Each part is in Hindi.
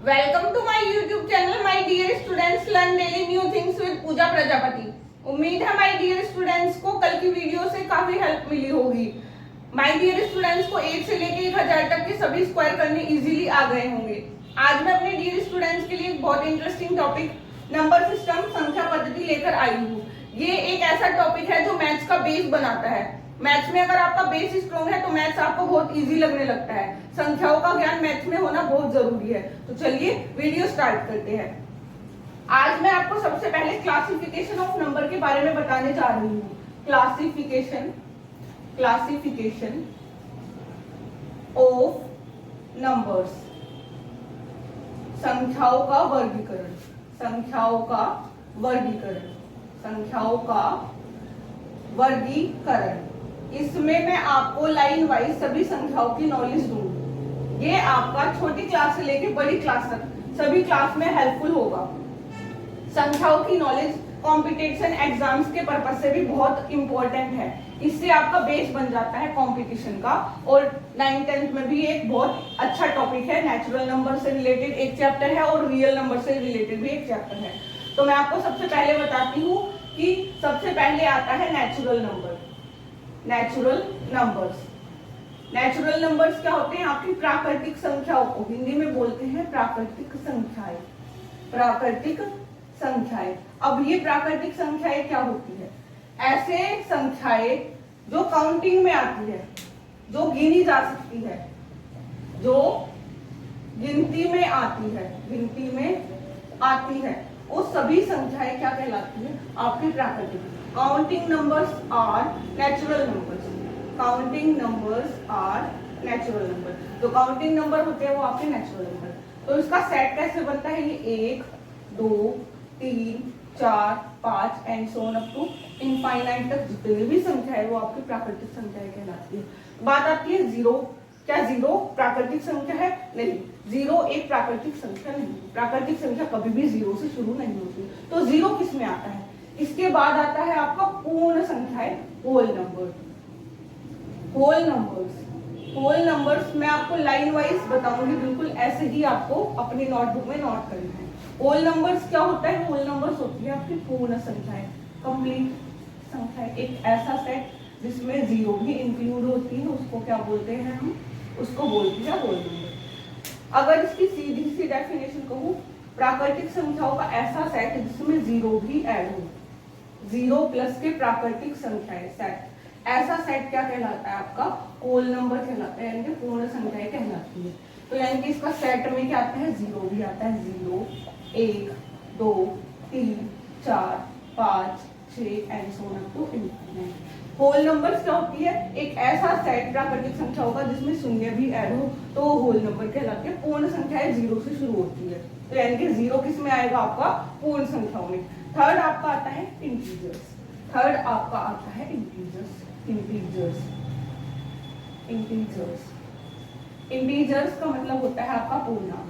Welcome to my YouTube channel my dear students learn daily new things with Pooja Prajapati. उम्मीद है माय डियर स्टूडेंट्स को कल की वीडियो से काफी हेल्प मिली होगी। माय डियर स्टूडेंट्स को 1 से लेकर 1000 तक के सभी स्क्वायर करने इजीली आ गए होंगे। आज मैं अपने डियर स्टूडेंट्स के लिए एक बहुत इंटरेस्टिंग टॉपिक नंबर सिस्टम संख्या पद्धति लेकर आई हूँ। ये एक ऐसा टॉपिक है जो मैथ्स का बेस बनाता है। मैथ्स में अगर आपका बेस स्ट्रॉन्ग है तो मैथ्स आपको बहुत इजी लगने लगता है। संख्याओं का ज्ञान मैथ्स में होना बहुत जरूरी है। तो चलिए वीडियो स्टार्ट करते हैं। आज मैं आपको सबसे पहले क्लासिफिकेशन ऑफ नंबर के बारे में बताने जा रही हूँ। क्लासिफिकेशन ऑफ नंबर्स, संख्याओं का वर्गीकरण, इसमें मैं आपको लाइन वाइज सभी संख्याओं की नॉलेज दूंगी। ये आपका छोटी क्लास से लेकर बड़ी क्लास तक सभी क्लास में हेल्पफुल होगा। संख्याओं की नॉलेज कॉम्पिटिशन एग्जाम्स के पर्पज से भी बहुत इंपॉर्टेंट है। इससे आपका बेस बन जाता है कंपटीशन का। और 9th 10th में भी एक बहुत अच्छा टॉपिक है। नेचुरल नंबर से रिलेटेड एक चैप्टर है और रियल नंबर से रिलेटेड भी एक चैप्टर है। तो मैं आपको सबसे पहले बताती हूँ कि सबसे पहले आता है नेचुरल नंबर्स क्या होते हैं? आपकी प्राकृतिक संख्याओं को हिंदी में बोलते हैं प्राकृतिक संख्याएं। अब ये प्राकृतिक संख्याएं क्या होती है? ऐसे संख्याएं जो काउंटिंग में आती है, जो गिनी जा सकती है, जो गिनती में आती है, वो सभी संख्याएं क्या कहलाती है? आपकी प्राकृतिक। Counting numbers are natural numbers. जो काउंटिंग नंबर होते हैं वो आपके नेचुरल नंबर। तो इसका सेट कैसे बनता है? ये 1 2 3 4 5 and so on up to infinite तक जितनी भी संख्या है वो आपकी प्राकृतिक संख्याएं कहलाती है। बात आती है जीरो। क्या जीरो प्राकृतिक संख्या है? नहीं, जीरो एक प्राकृतिक संख्या नहीं। प्राकृतिक संख्या कभी भी जीरो से शुरू नहीं होती। तो जीरो किस में आता है? इसके बाद आता है आपका पूर्ण संख्याएं, होल नंबर्स मैं आपको लाइन वाइज बताऊंगी। बिल्कुल ऐसे ही आपको अपनी नोटबुक में नोट करना है। होल नंबर्स क्या होता है? होल नंबर्स होती है आपकी पूर्ण संख्याएं, कंप्लीट संख्याएं। एक ऐसा सेट जिसमें जीरो भी इंक्लूड होती है, उसको क्या बोलते हैं? हम उसको बोलते हैं होल नंबर। अगर इसकी सीधी सी डेफिनेशन कहूँ, प्राकृतिक संख्याओं का ऐसा सेट जिसमें जीरो भी ऐड हो, जीरो प्लस के प्राकृतिक संख्याएं सेट, ऐसा सेट क्या कहलाता है? आपका होल नंबर कहलाता है, यानी कि पूर्ण संख्याएं कहलाती है। तो यानी कि इसका सेट में क्या आता है? जीरो भी आता है। 0 1 2 3 4 5 6 and so on to infinity. Whole numbers क्या होती है? एक ऐसा सेट प्राकृतिक संख्याओं का जिसमें शून्य भी ऐड हो, तो होल नंबर कहलाती है। पूर्ण संख्याएं जीरो से शुरू होती है, तो यानी कि जीरो किस में आएगा? आपका पूर्ण संख्याओं में। थर्ड आपका आता है इंटीजर्स। इंटीजर्स का मतलब होता है आपका पूर्णांक।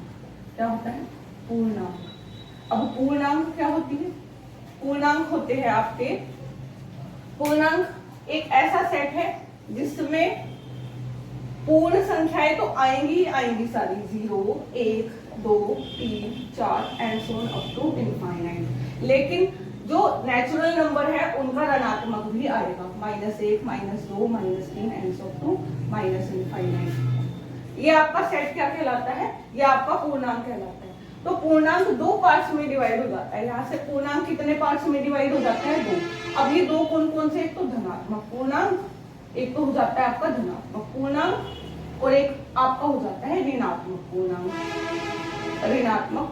क्या होता है? पूर्णांक। अब पूर्णांक क्या होती है? पूर्णांक होते हैं आपके, पूर्णांक एक ऐसा सेट है जिसमें पूर्ण संख्याएं तो आएंगी सारी, 0 1 2 3 4 and so on up to infinite. लेकिन जो नेचुरल नंबर है उनका ऋणात्मक भी आएगा, -1 -2 -3 एंड सो टू -इनफाइनाइट। ये आपका सेट क्या कहलाता है? ये आपका पूर्णांक कहलाता है। तो पूर्णांक दो पार्ट्स में डिवाइड हो जाता है। यहाँ से पूर्णांक कितने पार्ट्स में डिवाइड हो जाता है? 2। अब ये दो कौन कौन से? एक तो धनात्मक पूर्णांक, एक तो हो जाता है आपका धनात्मक पूर्णांक, और एक आपका हो जाता है ऋणात्मक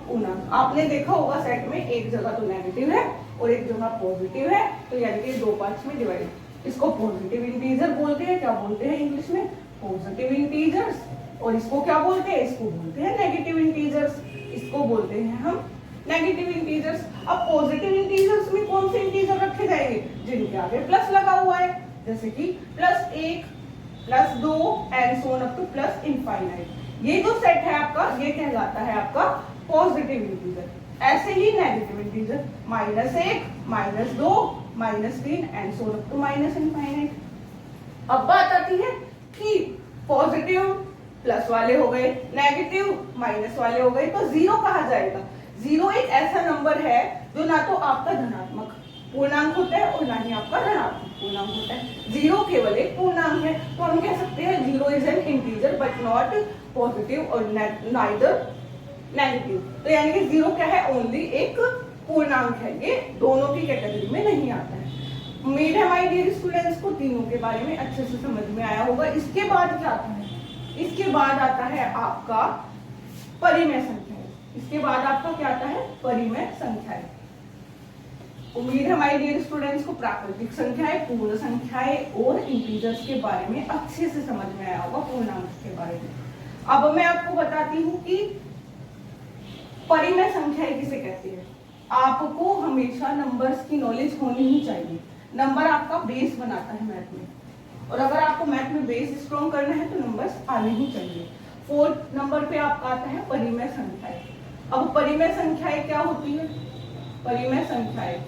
पूर्णांक। आपने देखा होगा सेट में एक जगह तो नेगेटिव है और एक जगह पॉजिटिव है, तो यानी कि दो पार्ट्स में डिवाइड। इसको पॉजिटिव इंटीजर बोलते हैं। क्या बोलते हैं इंग्लिश में? Positive integers. और इसको क्या बोलते हैं? इसको बोलते हैं नेगेटिव इंटीजर्स। इसको बोलते हैं हम नेगेटिव इंटीजर्स। अब पॉजिटिव इंटीजर्स में कौन से इंटीजर रखे जाएंगे? जिनके आगे प्लस लगा हुआ है, जैसे कि +1 +2 and so on up two plus infinite. ये जो सेट है आपका, ये कहलाता है आपका पॉजिटिव इंटीजर। ऐसे ही negative integer -1 -2 -3 and so on up to infinite. अब बात आती है कि पॉजिटिव प्लस वाले हो गए, नेगेटिव माइनस वाले हो गए, तो जीरो कहा जाएगा। जीरो एक ऐसा नंबर है जो ना तो आपका धनात्मक पूर्णांक होता है और ना ही आपका ऋणात्मक पूर्णांक होता है। जीरो केवल एक पूर्णांक है, तो हम कह सकते हैं zero is an integer but not positive और नाइदर नेगेटिव। तो यानी कि जीरो क्या है, ओनली एक पूर्णांक है, ये दोनों की कैटेगरी में नहीं आता है। उम्मीद है माय डियर स्टूडेंट्स को तीनों के बारे में अच्छे से समझ में आया होगा। इसके बाद क्या आता है, इसके बाद आता है आपका परिमेय संख्याएं। इसके बाद आपका क्या आता है, परिमेय संख्याएं। उम्मीद है माय डियर स्टूडेंट्स को प्राकृतिक संख्याएं, पूर्ण संख्याएं और इंटीजर्स के बारे में अच्छे से समझ में आया होगा, पूर्णांक के बारे में। अब मैं आपको बताती हूँ कि परिमेय संख्याएं किसे कहते हैं। आपको हमेशा नंबर्स की नॉलेज होनी ही चाहिए। नंबर आपका बेस बनाता है मैथ में, और अगर आपको मैथ में बेस स्ट्रॉन्ग करना है तो नंबर्स आने ही चाहिए। 4th नंबर पे आपका आता है परिमेय संख्याएं। अब परिमेय संख्याएं क्या होती है, परिमेय संख्याएं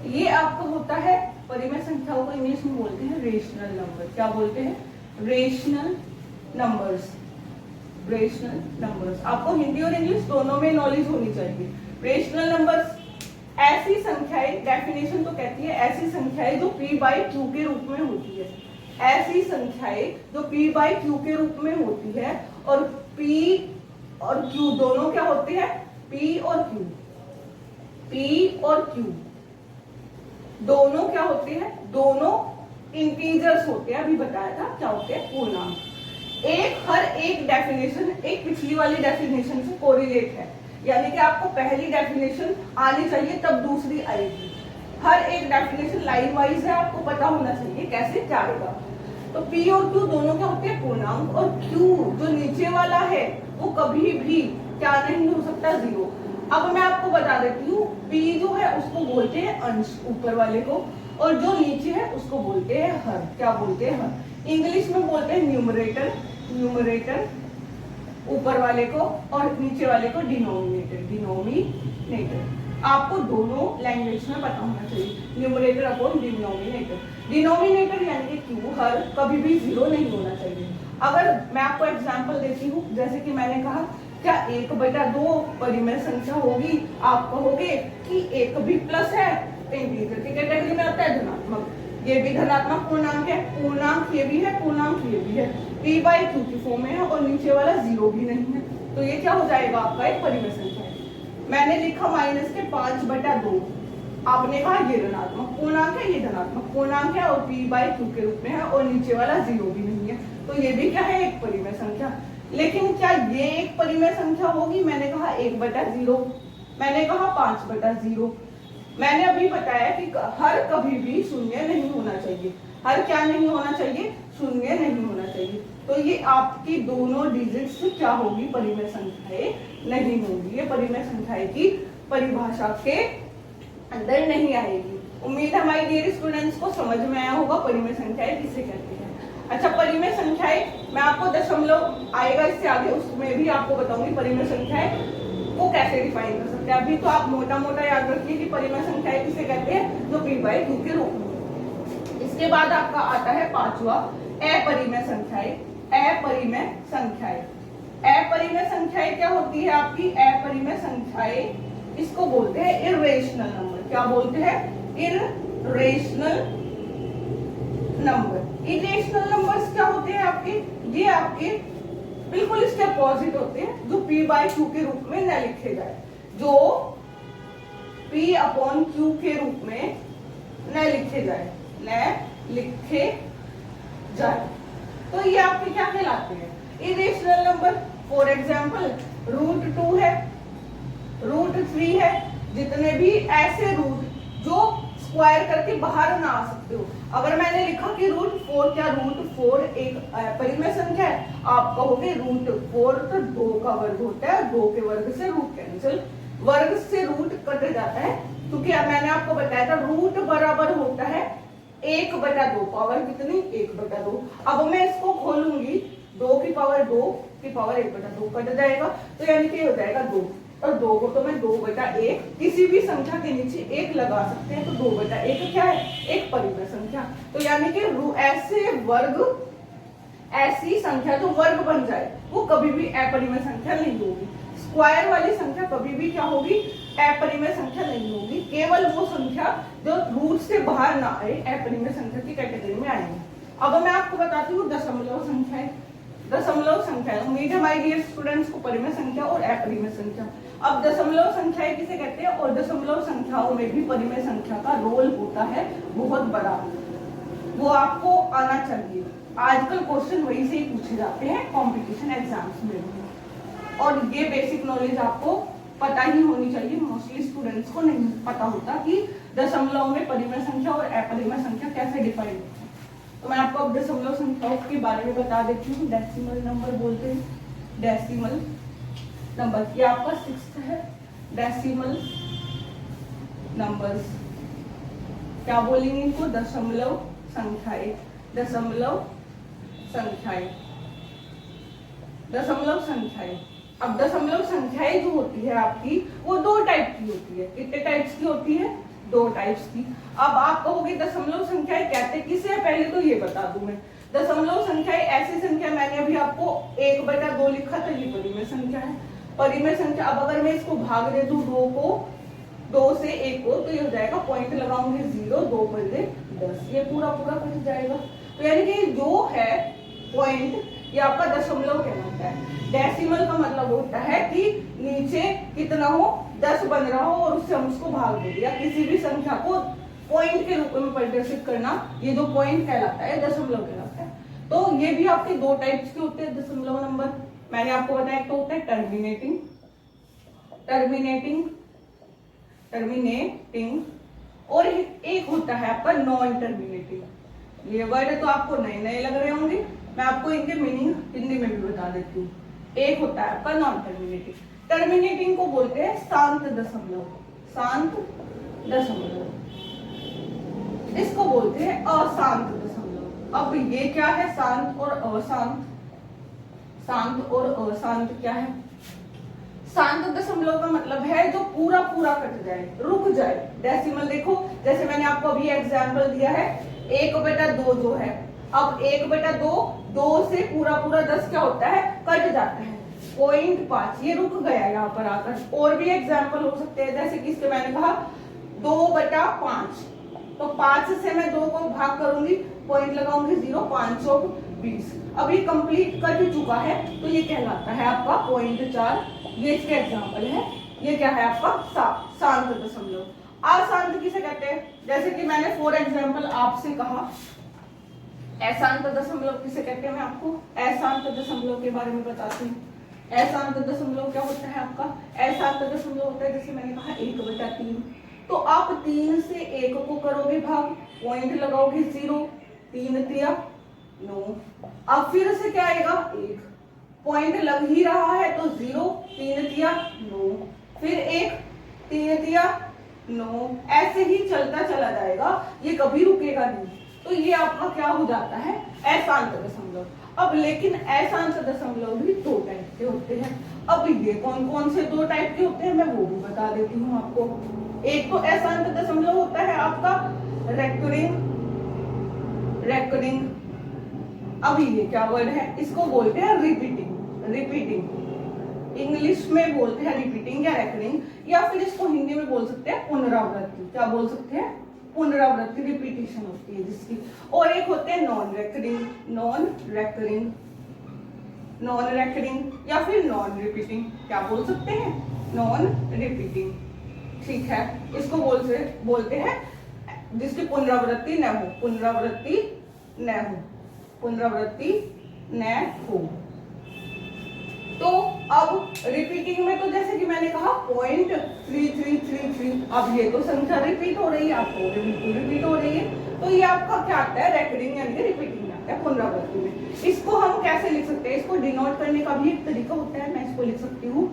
ये आपका होता है, परिमेय संख्याओं को इंग्लिश में बोलते हैं रेशनल नंबर। क्या बोलते हैं, रेशनल नंबर्स। रेशनल नंबर्स आपको हिंदी और इंग्लिश दोनों में नॉलेज होनी चाहिए। रेशनल नंबर्स ऐसी संख्याएं, डेफिनेशन तो कहती है ऐसी संख्याएं जो p बाई क्यू के रूप में होती है। ऐसी संख्याएं जो p बाई क्यू के रूप में होती है, और p और q दोनों क्या होते हैं, p और q, p और q दोनों क्या होते हैं, दोनों इंटीजर्स होते हैं। अभी बताया था क्या होते हैं, पूर्णांक। हर एक डेफिनेशन एक पिछली वाली डेफिनेशन से कोरिलेट है, यानी कि आपको पहली डेफिनेशन आनी चाहिए तब दूसरी आएगी। हर एक डेफिनेशन लाइन वाइज है, आपको पता होना चाहिए कैसे क्या आएगा। तो P और Q दोनों क्या होते हैं, पूर्णांक, और Q जो नीचे वाला है वो कभी भी क्या नहीं हो सकता, जीरो। अब मैं आपको बता देती हूँ, P जो है उसको बोलते हैं अंश, ऊपर वाले को, और जो नीचे है उसको बोलते हैं हर। क्या बोलते हैं, हर। इंग्लिश में बोलते हैं न्यूमरेटर, न्यूमरेटर ऊपर वाले को, और नीचे वाले को डिनोमिनेटर, डिनोमिनेटर। आपको दोनों लैंग्वेज में पता होना चाहिए, न्यूमरेटर अपॉन डिनोमिनेटर। डिनोमिनेटर यानी कि Q हर कभी भी जीरो नहीं होना चाहिए। अगर मैं आपको एग्जांपल देती हूँ, जैसे कि मैंने कहा क्या 1/2 परिमेय संख्या होगी, आप कहोगे कि एक भी प्लस है, इंटीजर की कैटेगरी में आता है धनात्मक, ये भी धनात्मक पूर्णांक है, पूर्णांक ये भी है, पूर्णांक ये भी है, p बाई क्यू की फॉर्म में है, और नीचे वाला जीरो भी नहीं है, तो ये क्या हो जाएगा, आपका एक परिमेय संख्या है। मैंने लिखा माइनस के 5/2, आपने कहा ये ऋणात्मक पूर्णांक है, ये धनात्मक पूर्णांक है, और p बाई क्यू के रूप में है, और नीचे वाला जीरो भी नहीं है, तो ये भी क्या है, एक परिमेय संख्या। लेकिन क्या ये एक परिमेय संख्या होगी, मैंने कहा 1/0, मैंने कहा 5/0। मैंने अभी बताया कि हर कभी भी शून्य नहीं होना चाहिए। हर क्या नहीं होना चाहिए, शून्य नहीं होना चाहिए। तो ये आपकी दोनों डिजिट्स क्या होगी, परिमेय संख्याएं नहीं होंगी, ये परिमेय संख्याएं की परिभाषा के अंदर नहीं आएगी। उम्मीद है माय डियर स्टूडेंट्स को समझ में आया होगा परिमेय संख्याएं किसे कहते हैं। अच्छा, परिमेय संख्याएं मैं आपको दशमलव आएगा इससे आगे, उसमें भी आपको बताऊंगी परिमेय संख्याएं को कैसे डिफाइन कर सकते हैं। अभी तो आप मोटा मोटा याद रखिए कि परिमेय संख्याएं किसे कहते हैं, जो p बाई क्यू के रूप में। इसके बाद आपका आता है 5वां, अपरिमेय संख्याएं। अपरिमेय संख्याएं, अपरिमेय संख्याएं क्या होती है आपकी, अपरिमेय संख्याएं इसको बोलते हैं इर्रेशनल नंबर। क्या बोलते हैं, इर्रेशनल नंबर। इरेशनल नंबर्स क्या होते हैं आपके, ये आपके बिल्कुल इसके अपोजिट होते हैं, जो p बाई क्यू के रूप में न लिखे जाए, जो p अपॉन क्यू के रूप में न लिखे जाए, न लिखे जाए, तो ये आपके क्या कहलाते हैं, इरेशनल नंबर। फॉर एग्जाम्पल √2 है, √3 है, जितने भी ऐसे रूट जो स्क्वायर करके बाहर ना आ सकते हो। अगर मैंने लिखा कि √4, क्या √4 एक परिमेय संख्या है, आप कहोगे √4 तो 2 का वर्ग होता है, 2 के वर्ग से रूट कैंसिल, वर्ग से रूट कट जाता है, क्योंकि मैंने आपको बताया था रूट बराबर होता है 1/2, पावर कितनी, 1/2। अब मैं इसको खोलूंगी, 2 की पावर 2 की पावर 1/2 कट जाएगा, तो यानी कि हो जाएगा 2, और 2 को तो मैं 2/1 किसी भी संख्या के नीचे 1 लगा सकते हैं, तो 2/1 क्या है, एक परिमेय संख्या। तो यानी कि ऐसे वर्ग ऐसी संख्या जो वर्ग बन जाए वो कभी भी अपरिमेय संख्या नहीं होगी। स्क्वायर वाली संख्या कभी भी क्या होगी, अपरिमेय संख्या नहीं होगी। केवल वो संख्या जो रूट से बाहर ना आए अपरिमेय संख्या की कैटेगरी में आएंगे। अब मैं आपको बताती हूँ दशमलव संख्याएं। दशमलव संख्या, उम्मीद है माय डियर स्टूडेंट्स को परिमेय संख्या और अपरिमेय संख्या। अब दशमलव संख्याएं किसे कहते हैं, और दशमलव संख्याओं में भी परिमेय संख्या का रोल होता है बहुत बड़ा, वो आपको आना चाहिए। आजकल क्वेश्चन वही से ही पूछे जाते हैं कंपटीशन एग्जाम्स में, और ये बेसिक नॉलेज आपको पता ही होनी चाहिए। मोस्टली स्टूडेंट्स को नहीं पता होता कि दशमलव में परिमेय संख्या और अपरिमेय संख्या कैसे डिफाइन होती है। तो मैं आपको अब दशमलव संख्याओं के बारे में बता देती हूँ। डेसिमल नंबर बोलते हैं, डेसिमल नंबर, ये आपका 6th है। डेसिमल नंबर्स क्या बोलेंगे इनको, दशमलव संख्याएं। दशमलव संख्याएं, दशमलव संख्याएं। अब दशमलव संख्याएं जो होती है आपकी वो दो टाइप की होती है। कितने टाइप्स की होती है, दो टाइप्स की। अब आप कहोगे दशमलव संख्याएं कहते किसे है, पहले तो ये बता दूं मैं। दशमलव संख्याएं ऐसी संख्या, मैंने अभी आपको 1/2 लिखा था, ये परिमेय संख्या है। परिमेय संख्या, अब अगर मैं इसको भाग दे दूं 2 से 1 को, तो ये हो जाएगा, पॉइंट लगाऊंगी 0, 2 बजे 10, ये पूरा पूरा कट जाएगा। तो यानी कि जो है पॉइंट, ये आपका दशमलव कहलाता है। डेसिमल का मतलब होता है कि नीचे कितना हो, 10 बन रहा हो और उससे हम उसको भाग दे दिया। किसी भी संख्या को पॉइंट के रूप में प्रदर्शित करना, ये जो पॉइंट कहलाता है दशमलव कहलाता है। तो ये भी आपके दो टाइप्स के होते हैं दशमलव नंबर। मैंने आपको बताया, एक तो होता है टर्मिनेटिंग, और एक होता है आपका नॉन टर्मिनेटिंग। ये वर्ड तो आपको नए नए लग रहे होंगे, मैं आपको इनके मीनिंग हिंदी में भी बता देती हूँ। एक होता है आपका नॉन टर्मिनेटिंग। टर्मिनेटिंग को बोलते हैं शांत दशमलव, शांत दशमलव। इसको बोलते हैं अशांत दशमलव। अब ये क्या है, शांत और अशांत। शांत और अशांत क्या है, शांत दशमलव का मतलब है जो पूरा पूरा कट जाए, रुक जाए। डेसिमल देखो, जैसे मैंने आपको अभी एग्जांपल दिया है 1/2 जो है, अब 1/2, 2 से पूरा पूरा 10 क्या होता है, कट जाता है। 0.5 ये रुक गया यहाँ पर आकर। और भी एग्जांपल हो सकते हैं, जैसे कि इसके मैंने कहा 2/5, तो 5 से मैं 2 को भाग करूंगी, पॉइंट लगाऊंगी 0, 5 और 20। अब ये कंप्लीट कट चुका है, तो ये कहलाता है आपका 0.4। ये इसके एग्जाम्पल है। ये क्या है आपका शांत दशमलव। अशांत किसे कहते हैं, जैसे कि मैंने फॉर एग्जाम्पल आपसे कहा अशांत दशमलव किसे कहते हैं, मैं आपको अशांत दशमलव के बारे में बताती हूँ। अशांत दशमलव क्या होता है आपका, अशांत दशमलव होता है, जैसे मैंने कहा 1/3, तो आप 3 से 1 को करोगे भाग, पॉइंट लगाओगे 0, 3 3 9, अब फिर से क्या आएगा, 1, पॉइंट लग ही रहा है तो 0, 3 3 9, फिर 1, 3 3 9, ऐसे ही चलता चला जाएगा, ये कभी रुकेगा नहीं। तो ये आपका क्या हो जाता है, अशांत दशमलव। अब लेकिन अशांत दशमलव भी दो टाइप के होते हैं। अब ये कौन कौन से दो टाइप के होते हैं मैं वो भी बता देती हूँ आपको। एक तो अशांत दशमलव होता है आपका रेकरिंग। अभी ये क्या वर्ड है, इसको बोलते हैं रिपीटिंग। इंग्लिश में बोलते हैं रिपीटिंग या रेकरिंग, या फिर इसको हिंदी में बोल सकते हैं पुनरावृत्ति। क्या बोल सकते हैं, पुनरावृत्ति, रिपीटिशन होती है जिसकी। और एक होते हैं नॉन रेकरिंग या फिर नॉन रिपीटिंग। क्या बोल सकते हैं, नॉन रिपीटिंग, ठीक है। इसको बोलते हैं जिसकी पुनरावृत्ति न हो। तो अब रिपीटिंग में तो जैसे कि मैंने कहा 0.3333, अब ये तो संख्या रिपीट हो रही है, आपको बिल्कुल रिपीट हो रही है, तो ये आपका क्या आता है, रेकरिंग यानी कि रिपीटिंग आता है पुनरावृत्ति में। इसको हम कैसे लिख सकते हैं, इसको डिनोट करने का भी एक तरीका होता है। मैं इसको लिख सकती हूँ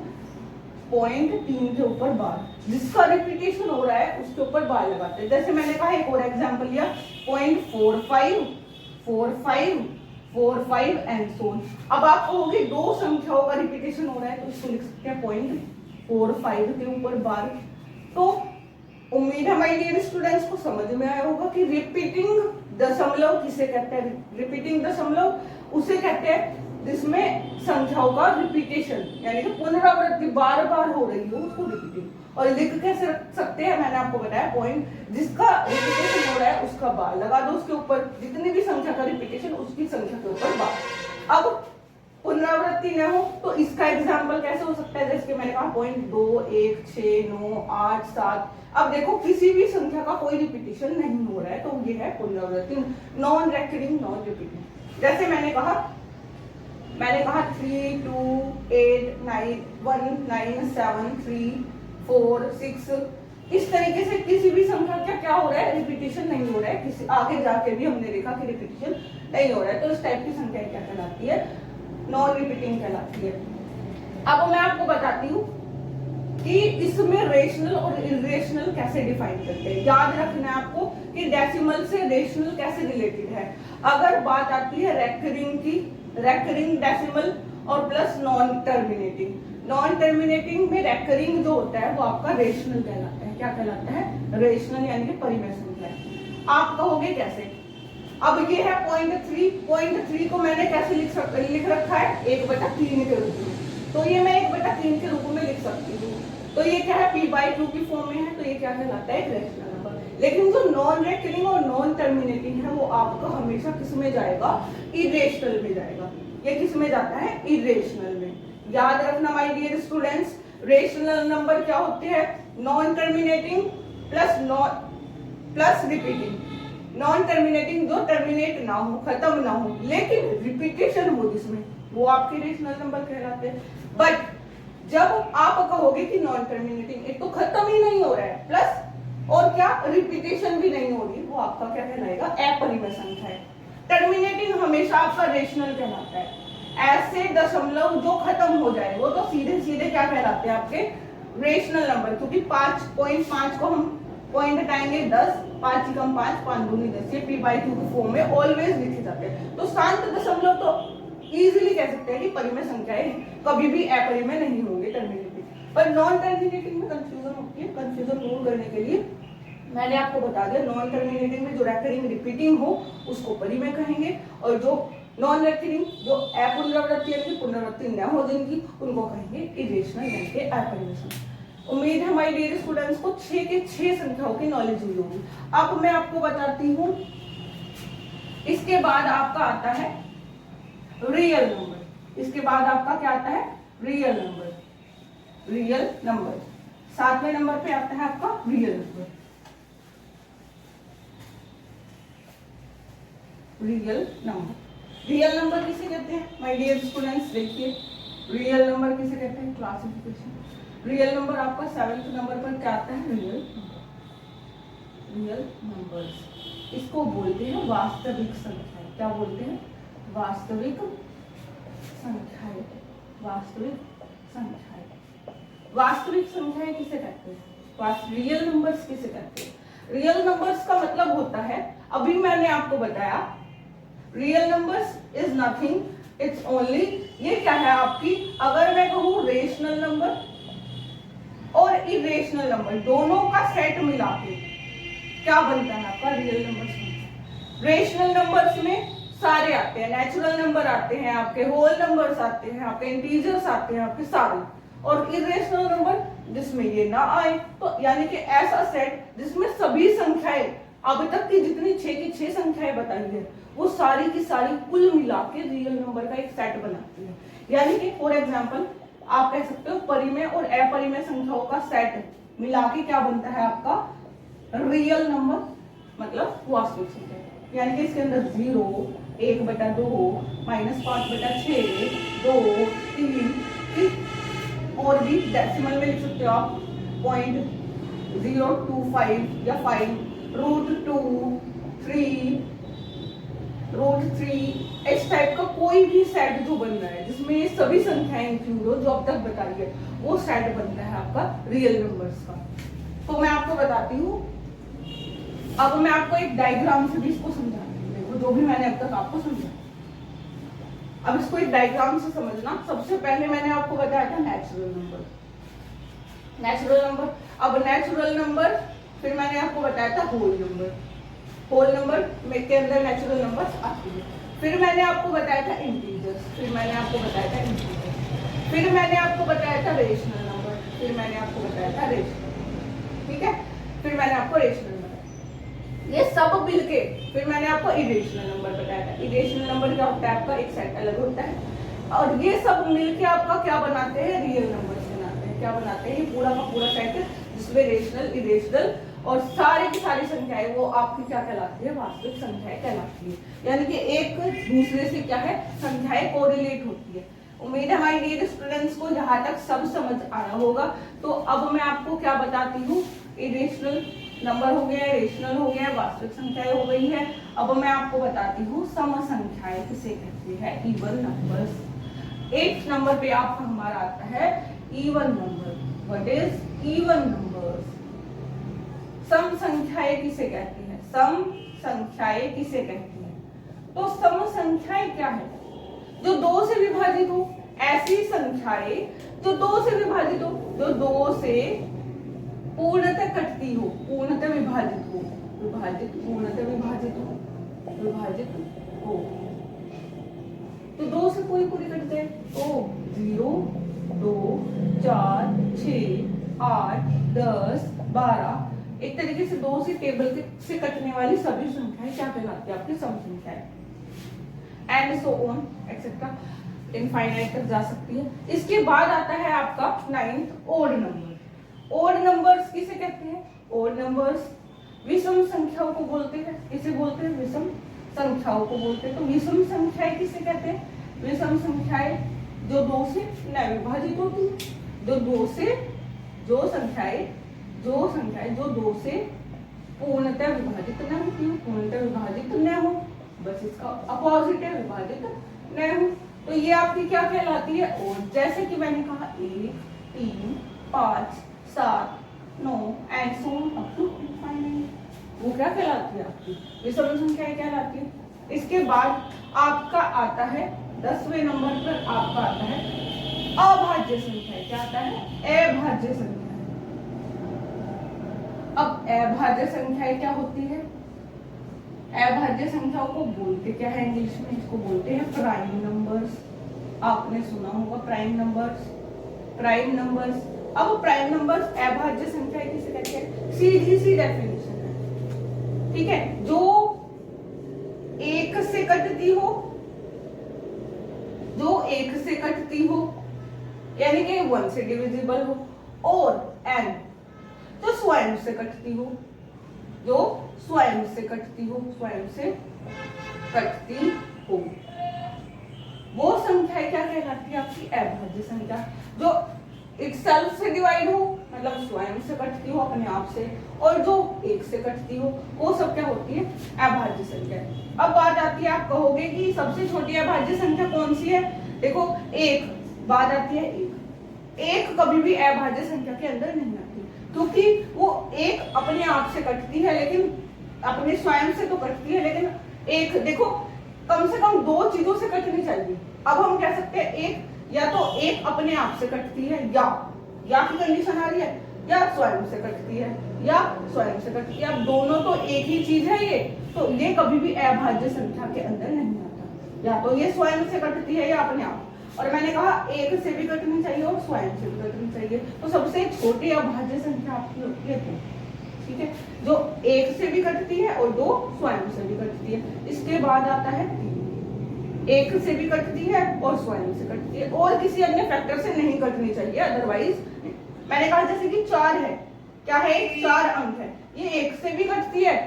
0.3 के ऊपर बार, जिसका रिपीटेशन हो रहा है उसके ऊपर बार लगाते हैं। जैसे मैंने कहा, एक और एग्जाम्पल लिया 0.45 45 एंड सो ऑन। अब आप कहोगे दो संख्याओं का रिपीटेशन हो रहा है, तो इसको लिख सकते हैं 0.45 के ऊपर बार। तो उम्मीद है हमारे डियर स्टूडेंट्स को समझ में आया होगा कि रिपीटिंग दशमलव किसे कहते हैं। रिपीटिंग दशमलव उसे कहते हैं जिसमें संख्याओं का रिपीटेशन यानी कि पुनरावृत्ति बार बार हो रही हो उसको रिपीटिंग। और लिख कैसे रख सकते हैं, मैंने आपको बताया पॉइंट, जिसका रिपीटेशन हो रहा है उसका बार लगा दो उसके ऊपर, जितनी भी संख्या का रिपीटेशन उसकी संख्या के ऊपर बार। अब पुनरावृत्ति न हो तो इसका एग्जाम्पल कैसे हो सकता है, जैसे कि मैंने कहा पॉइंट 2, 1, 6, 9, 8, 7। अब देखो किसी भी संख्या का कोई रिपीटेशन नहीं हो रहा है तो ये है पुनरावृत्ति, नॉन रेकरिंग नॉन रिपीटिंग। जैसे मैंने कहा 3, 2, 8, 9, 1, 9, 7, 3, 4, 6। इस तरीके से किसी भी संख्या का क्या हो रहा है, रिपीटेशन नहीं हो रहा है। किसी आगे जाके भी हमने देखा कि रिपीटेशन नहीं हो रहा है, तो इस टाइप की संख्या क्या कहलाती है, नॉन रिपीटिंग कहलाती है। अब मैं आपको बताती हूँ कि इसमें रेशनल और इरेशनल कैसे डिफाइन करते हैं। याद रखना है आपको कि डेसिमल से रेशनल कैसे रिलेटेड है। अगर बात आती है रेकरिंग की, रेकरिंग डेसिमल और plus non terminating, non terminating में रेकरिंग जो होता है वो आपका रेशनल कहलाता है। क्या कहलाता है, रेशनल, यानी कि परिमेय संख्या। आप कहोगे कैसे, अब ये है पॉइंट 3 को मैंने कैसे लिख रखा है, 1/3 के रूप में। तो ये मैं 1/3 के रूप में लिख सकती हूँ। तो ये क्या है, p/2 की फॉर्म में है, तो ये क्या कहलाता है, एक रेशनल नंबर। लेकिन जो नॉन रेकरिंग और नॉन टर्मिनेटिंग है वो आपका हमेशा किस में जाएगा, इरेशनल में जाएगा। ये किस में जाता है, इरेशनल में। याद रखना my dear students, rational number क्या होते हैं, non terminating plus repeating. Non terminating जो टर्मिनेट ना हो, खत्म ना हो, लेकिन रिपीटेशन हो जिसमें, वो आपके रेशनल नंबर कहलाते हैं। बट जब आप कहोगे कि नॉन टर्मिनेटिंग, एक तो खत्म ही नहीं हो रहा है, प्लस और क्या, रिपीटेशन भी नहीं हो रही, वो आपका क्या कहलाएगा, अपरिमेय संख्या है। टर्मिनेटिंग हमेशा आपका रेशनल कहलाता है। ऐसे दशमलव जो खत्म हो जाए वो तो सीधे सीधे क्या कहलाते हैं, आपके रेशनल नंबर। क्योंकि 5.5 को हम पॉइंट हटाएंगे 10, 5 ही कम 5, 5 दूनी 10, ये p/2 की फॉर्म में ऑलवेज लिखे जाते हैं। तो शांत दशमलव तो इजीली कह सकते हैं कि परिमेय संख्याएं कभी भी अपरिमेय नहीं होंगे टर्मिनेटिंग। पर नॉन टर्मिनेटिंग में कंफ्यूजन होती है। कंफ्यूजन दूर करने के लिए मैंने आपको बता दिया, नॉन टर्मिनेटिंग में जो रेकरिंग रिपीटिंग हो उसको परिमेय कहेंगे, और जो नॉन रेकरिंग जो अपुनरावृत्ति यानी पुनरावृत्ति न हो जिनकी, उनको कहेंगे इरेशनल यानी कि अपरिमेय संख्या। उम्मीद है हमारे डियर स्टूडेंट्स को 6 के 6 संख्याओं की नॉलेज हुई होगी। अब मैं आपको बताती हूँ, इसके बाद आपका आता है रियल नंबर। इसके बाद आपका क्या आता है, रियल नंबर। रियल नंबर 7वें नंबर पे आता है आपका रियल नंबर। रियल नंबर किसे कहते हैं माय डियर स्टूडेंट्स, देखिए रियल नंबर किसे कहते हैं, क्लासिफिकेशन। रियल नंबर आपका 7वें नंबर पर क्या आता है, रियल नंबर्स। इसको बोलते हैं वास्तविक संख्याएं। क्या बोलते हैं, वास्तविक संख्याएं। वास्तविक संख्याएं। वास्तविक संख्याएं किसे कहते हैं, रियल नंबर्स किसे कहते हैं। रियल नंबर्स का मतलब होता है, अभी मैंने आपको बताया, real numbers is nothing, it's only, ये क्या है आपकी, अगर मैं कहूँ रेशनल नंबर और इरेशनल नंबर दोनों का सेट मिला के क्या बनता है आपका रियल नंबर्स। रेशनल नंबर्स में सारे आते हैं, नेचुरल नंबर आते हैं आपके, होल नंबर्स आते हैं आपके, इंटीजर्स आते हैं आपके सारे। और इरेशनल नंबर जिसमें ये ना आए, तो यानी कि ऐसा सेट जिसमें सभी संख्याएं, अब तक की जितनी 6 की 6 संख्याएं बताई है वो सारी की सारी कुल मिला के रियल नंबर का एक सेट बनाती है। यानी कि फॉर एग्जांपल आप कह सकते हो परिमेय और अपरिमेय संख्याओं का सेट मिला के क्या बनता है आपका रियल नंबर, मतलब वास्तविक संख्या। यानी कि इसके अंदर 0, 1/2, -5/6, 2, 3 और भी डेसिमल में लिख सकते हो आप 0.025 या 5, √2, 3, √3, इस टाइप का कोई भी सेट जो बन रहा है जिसमें ये सभी संख्याएं इंक्लूड हो जो अब तक बताई है, वो सेट बनता है आपका रियल नंबर्स का। तो मैं आपको बताती हूँ, अब मैं आपको एक डायग्राम से भी इसको समझाती हूँ, जो भी मैंने अब तक आपको समझाया। अब इसको एक डायग्राम से समझना। सबसे पहले मैंने आपको बताया था नेचुरल नंबर। अब नेचुरल नंबर, फिर मैंने आपको बताया था होल नंबर। होल नंबर में के अंदर नेचुरल नंबर्स आती है। फिर मैंने आपको बताया था इंटीजर्स, फिर मैंने आपको बताया था इंटीजर्स, फिर मैंने आपको बताया था रेशनल नंबर, फिर मैंने आपको बताया था रेशनल, ठीक है, फिर मैंने आपको रेशनल बताया, ये सब मिलके फिर मैंने आपको इरेशनल नंबर बताया था। इरेशनल नंबर क्या होता है आपका, एक सेट अलग होता है, और ये सब मिलके आपका क्या बनाते हैं, रियल नंबर्स बनाते हैं। क्या बनाते हैं, ये पूरा का पूरा सेट जिसमें रेशनल, इरेशनल और सारी की सारी संख्याएं वो आपकी क्या कहलाती है, वास्तविक संख्याएं कहलाती है। यानी कि एक दूसरे से क्या है, संख्याएं कोरिलेट होती है। उम्मीद है हमारे डियर स्टूडेंट्स को यहाँ तक सब समझ आया होगा। तो अब मैं आपको क्या बताती हूँ, इरेशनल नंबर हो गया, रेशनल हो गया, वास्तविक संख्याएं हो गई है। अब मैं आपको बताती हूँ सम संख्याएं किसे कहते हैं, इवन नंबर्स। 8 नंबर पे आपका हमारा आता है even number. What is even numbers? सम संख्याएं किसे कहती हैं, सम संख्याएं किसे कहती हैं? तो सम संख्याएं क्या है, जो 2 से विभाजित हो, ऐसी संख्याएं जो 2 से विभाजित हो, जो 2 से पूर्णतः कटती हो, पूर्णतः विभाजित हो, विभाजित पूर्णतः विभाजित हो, विभाजित हो। तो 2 से पूरी पूरी कटते हैं, तो 0, 2, 4, 6, 8, 10, 12, एक तरीके से 2 से टेबल से कटने वाली सभी संख्याएं क्या कहलाती है, आपकी सम संख्याएं। And so on etcetera, infinite तक जा सकती है। इसके बाद आता है आपका 9th odd number. Odd numbers किसे कहते हैं, ओड नंबर्स विषम संख्याओं को बोलते हैं। किसे बोलते हैं, विषम संख्याओं को बोलते हैं। तो विषम संख्याएं किसे कहते हैं, विषम संख्याएं जो 2 से न विभाजित होती है, जो 2 से जो संख्याएं जो 2 से पूर्णतः विभाजित न होती हो, पूर्णतः विभाजित न हो, बस इसका अपोजिट है, विभाजित न हो। तो ये आपकी क्या कहलाती है, ओड। जैसे कि मैंने कहा 1, 3, 5, 7, 9 and so on up to infinite, वो क्या कहलाती है, आपकी विषम संख्याएं कहलाती है। इसके बाद आपका आता है 10वें नंबर पर आपका आता है अभाज्य संख्या। क्या आता है, अभाज्य संख्या। अब अभाज्य संख्याएं क्या होती है, अभाज्य संख्याओं को बोलते क्या है इंग्लिश में, इसको बोलते हैं प्राइम नंबर्स। आपने सुना होगा प्राइम नंबर्स, प्राइम नंबर्स। अब प्राइम नंबर्स अभाज्य संख्या किसे कहते हैं, सीधी सी डेफिनेशन है, ठीक है, जो 1 से कटती हो, जो 1 से कटती हो, यानी कि 1 से डिविजिबल हो, और n जो स्वयं से कटती हो, जो स्वयं से कटती हो, स्वयं से कटती हो, वो संख्या क्या कहलाती है, आपकी अभाज्य संख्या। जो itself से डिवाइड हो, मतलब स्वयं से कटती हो अपने आप से, और जो 1 से कटती हो, वो सब क्या होती है, अभाज्य संख्या। अब बात आती है, आप कहोगे कि सबसे छोटी अभाज्य संख्या कौन सी है, देखो 1, बात आती है 1 कभी भी अभाज्य संख्या के अंदर नहीं आती, क्योंकि वो 1 अपने आप से कटती है, लेकिन अपने स्वयं से तो कटती है, लेकिन 1 देखो कम से कम 2 चीजों से कटनी चाहिए। अब हम कह सकते हैं 1 या तो 1 अपने आप से कटती है, या की कंडीशन आ रही है, या स्वयं से कटती है, या स्वयं से कटती है। अब दोनों तो एक ही चीज है ये, तो ये कभी भी अभाज्य संख्या के अंदर नहीं आता, या तो ये स्वयं से कटती है या अपने आप। और मैंने कहा 1 से भी कटनी चाहिए और स्वयं से भी कटनी चाहिए, तो सबसे छोटी अभाज्य संख्या आपकी होती है 2, ठीक है, जो 1 से भी कटती है और 2 स्वयं से भी कटती है। इसके बाद आता है 1 से भी कटती है और स्वयं से कटती है, और किसी अन्य फैक्टर से नहीं कटनी चाहिए, अदरवाइज। मैंने कहा जैसे कि 4 है, क्या है, 4 अंक है, ये 1 से भी कटती है,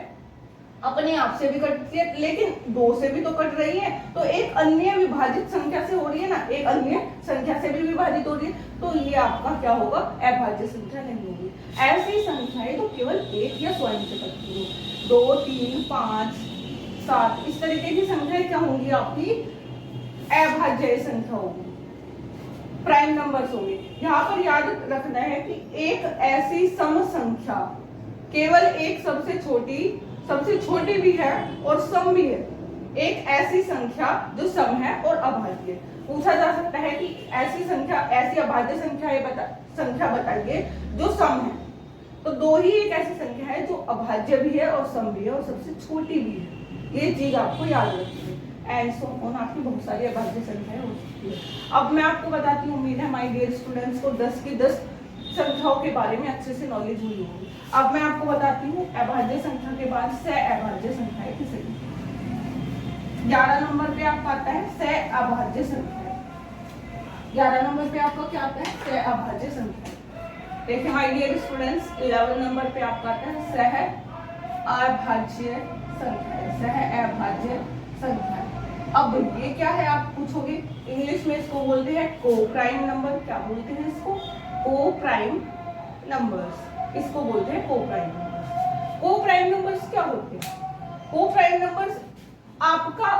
अपने आप से भी कटती है, लेकिन 2 से भी तो कट रही है, तो एक अन्य विभाजित संख्या से हो रही है ना, एक अन्य संख्या से भी विभाजित हो रही है, तो ये आपका क्या होगा, अभाज्य संख्या नहीं होगी। ऐसी संख्याएं तो केवल 1 या स्वयं से कटती हो, 2, 3, 5, 7 इस तरीके की संख्याएं क्या होंगी, आपकी अभाज्य संख्या होगी, प्राइम नंबर्स होंगे। यहाँ पर याद रखना है कि एक ऐसी सम संख्या, केवल एक सबसे छोटी भी है और सम भी है, एक ऐसी संख्या जो सम है और अभाज्य। पूछा जा सकता है कि ऐसी संख्या, ऐसी अभाज्य संख्या बताइए जो सम है, तो 2 ही एक ऐसी संख्या है जो अभाज्य भी है और सम भी है और सबसे छोटी भी है। ये चीज आपको याद रखनी है। एंड सो ऑन, आपकी बहुत सारी अभाज्य संख्याएं हो सकती है। अब मैं आपको बताती हूँ, उम्मीद है माय डियर स्टूडेंट्स को 10 की 10 संख्याओं के बारे में अच्छे से नॉलेज हुई होगी। अब मैं आपको बताती हूँ अभाज्य संख्या के बाद सह अभाज्य संख्याएं किसे कहते हैं। 11 नंबर पे आपका आता है सह अभाज्य संख्या। 11 नंबर पे आपका क्या आता है, सह अभाज्य संख्या। देखिए माय डियर स्टूडेंट्स, 11 नंबर पे आपका आता है सह अभाज्य संख्या, सह अभाज्य संख्या। अब ये क्या है आप पूछोगे, इंग्लिश में इसको बोलते हैं को प्राइम नंबर। क्या बोलते हैं इसको, को प्राइम नंबर्स, इसको बोलते हैं को प्राइम नंबर्स। को प्राइम नंबर्स क्या होते हैं, को प्राइम नंबर्स आपका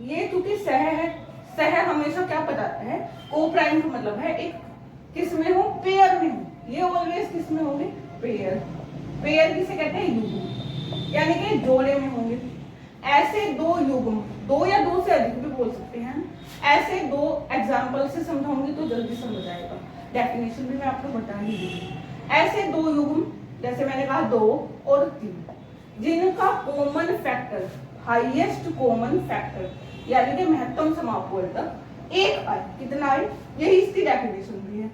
ये क्योंकि सह है, सह हमेशा क्या बताता है, को प्राइम का मतलब है एक किस में हो, पेयर में हो। ये ऑलवेज किस में होंगे, पेयर। पेयर किसे कहते हैं, युग्म, यानी कि जोड़े में होंगे। ऐसे दो युग्म, दो या दो से अधिक भी बोल सकते हैं, ऐसे दो एग्जाम्पल से समझाऊंगी तो जल्दी समझ आएगा। डेफिनेशन भी मैं आपको बता ही दूंगी। ऐसे दो युग्म, जैसे मैंने कहा 2 और 3, जिनका common factor, highest common factor यानी कि महत्तम समापवर्धक एक आए, कितना आए, यही इसकी डेफिनेशन भी है।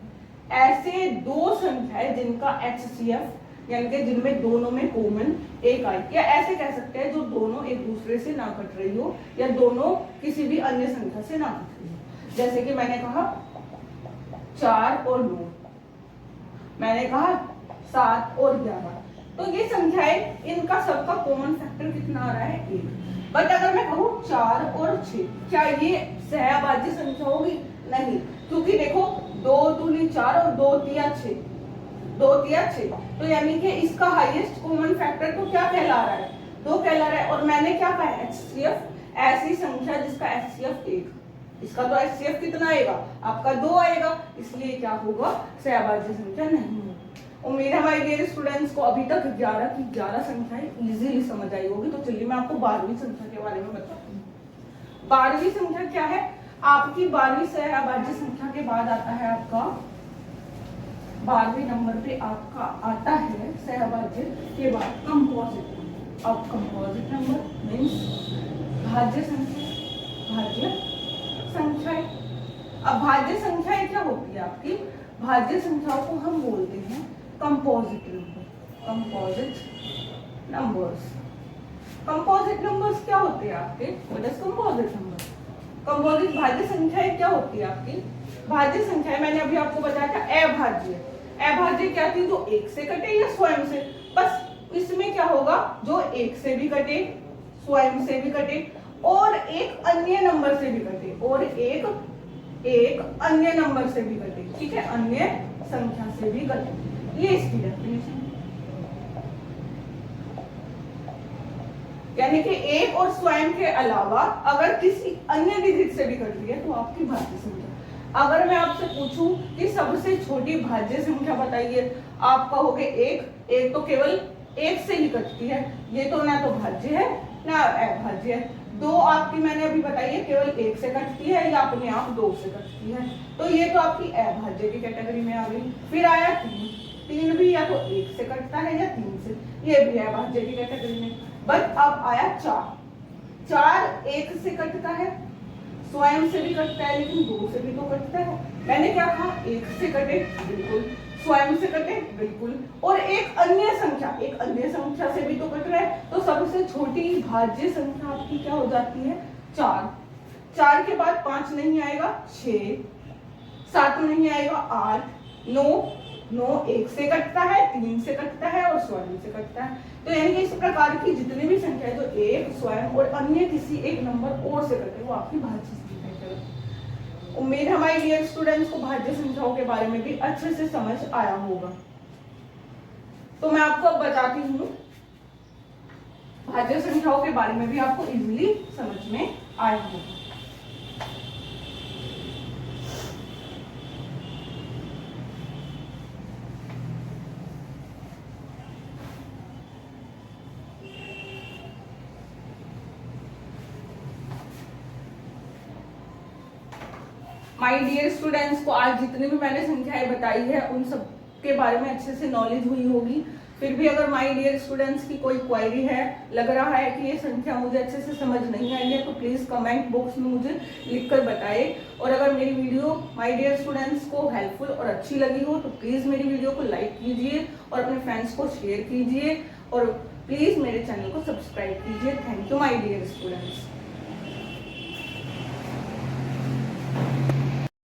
ऐसे दो संख्याएं जिनका HCF यानी कि जिनमें दोनों में कॉमन एक आए, या ऐसे कह सकते हैं जो दोनों एक दूसरे से ना कट रही हो या दोनों किसी भी अन्य संख्या से ना कट रही हो। जैसे कि मैंने कहा 4 और 9, मैंने कहा 7 और 11, तो ये संख्याएं इनका सबका कॉमन फैक्टर कितना आ रहा है, 1। बट अगर मैं कहूँ 4 और 6, क्या ये सहअभाज्य संख्या होगी, नहीं, क्योंकि देखो 2 दूनी 4 और 2 तिया 6, 2 तिया 6, तो यानी कि इसका हाईएस्ट कॉमन फैक्टर तो क्या कहला रहा है, 2 कहला रहा है। और मैंने क्या कहा, HCF ऐसी संख्या जिसका HCF 1, इसका तो HCF कितना आएगा, आपका 2 आएगा, इसलिए क्या होगा, सहअभाज्य संख्या नहीं होगी। उम्मीद है हमारे डियर स्टूडेंट्स को अभी तक 11 की 11 संख्याएं इजीली समझ आई होगी। तो चलिए मैं आपको 12वीं संख्या के बारे में बताती हूँ। 12वीं संख्या क्या है, आपकी 12वीं सहअभाज्य संख्या के बाद आता है आपका 12वें नंबर पे आपका आता है सहअभाज्य के बाद कंपोजिट नंबर। अब कंपोजिट नंबर मींस भाज्य संख्या, भाज्य संख्याएं। अब भाज्य संख्याएं क्या होती है आपकी, भाज्य संख्याओं को हम बोलते हैं composite number, composite numbers. Composite numbers क्या होते हैं आपके, what is composite number. Composite भाज्य संख्याएं क्या होती है आपकी, भाज्य संख्याएं मैंने अभी आपको बताया था अभाज्य। अभाज्य क्या थी, जो एक से कटे या स्वयं से, बस इसमें क्या होगा, जो एक से भी कटे, स्वयं से भी कटे और एक अन्य नंबर से भी कटे, और एक अन्य नंबर से भी कटे, ठीक है, अन्य संख्या से भी कटे। ये इसकी डेफिनेशन, यानी कि एक और स्वयं के अलावा अगर किसी अन्य डिजिट से भी कट रही है तो आपकी भाज्य संख्या। अगर मैं आपसे पूछूं कि सबसे छोटी भाज्य संख्या बताइए, आप कहोगे एक तो केवल एक से ही कटती है, ये तो ना तो भाज्य है ना अभाज्य है। 2 आपकी मैंने अभी बताई है केवल एक से कटती है या अपने आप 2 से कटती है, तो ये तो आपकी अभाज्य की कैटेगरी में आ गई। फिर आया 3 भी या तो एक से कटता है या 3 से, ये भी अभाज्य की कैटेगरी में। बट अब आया 4 एक से कटता है, स्वयं से भी कटता है, लेकिन 2 से भी तो कटता है। मैंने क्या कहा, एक से कटे बिल्कुल, स्वयं से कटे बिल्कुल, और एक अन्य संख्या से भी तो कट रहा है। तो सबसे छोटी भाज्य संख्या आपकी क्या हो जाती है, 4। 4 के बाद 5 नहीं आएगा, 6, 7 नहीं आएगा, 8, 9 एक से कटता है, 3 से कटता है और स्वयं से कटता है। तो यानी कि इस प्रकार की जितनी भी संख्या है जो एक, स्वयं और अन्य किसी एक नंबर और से कटे, वो आपकी भाज्य संख्या है। उम्मीद हमारे डियर स्टूडेंट्स को भाज्य संख्याओं के बारे में भी अच्छे से समझ आया होगा। तो मैं आपको अब बताती हूँ भाज्य संख्याओं के बारे में भी आपको इजीली समझ में आया होगा। माय डियर स्टूडेंट्स को आज जितनी भी मैंने संख्याएं बताई है उन सब के बारे में अच्छे से नॉलेज हुई होगी। फिर भी अगर माय डियर स्टूडेंट्स की कोई क्वेरी है, लग रहा है कि ये संख्या मुझे अच्छे से समझ नहीं आई है, तो प्लीज़ कमेंट बॉक्स में मुझे लिखकर बताइए। और अगर मेरी वीडियो माय डियर स्टूडेंट्स को हेल्पफुल और अच्छी लगी हो तो प्लीज़ मेरी वीडियो को लाइक कीजिए और अपने फ्रेंड्स को शेयर कीजिए और प्लीज़ मेरे चैनल को सब्सक्राइब कीजिए। Thank you my dear students.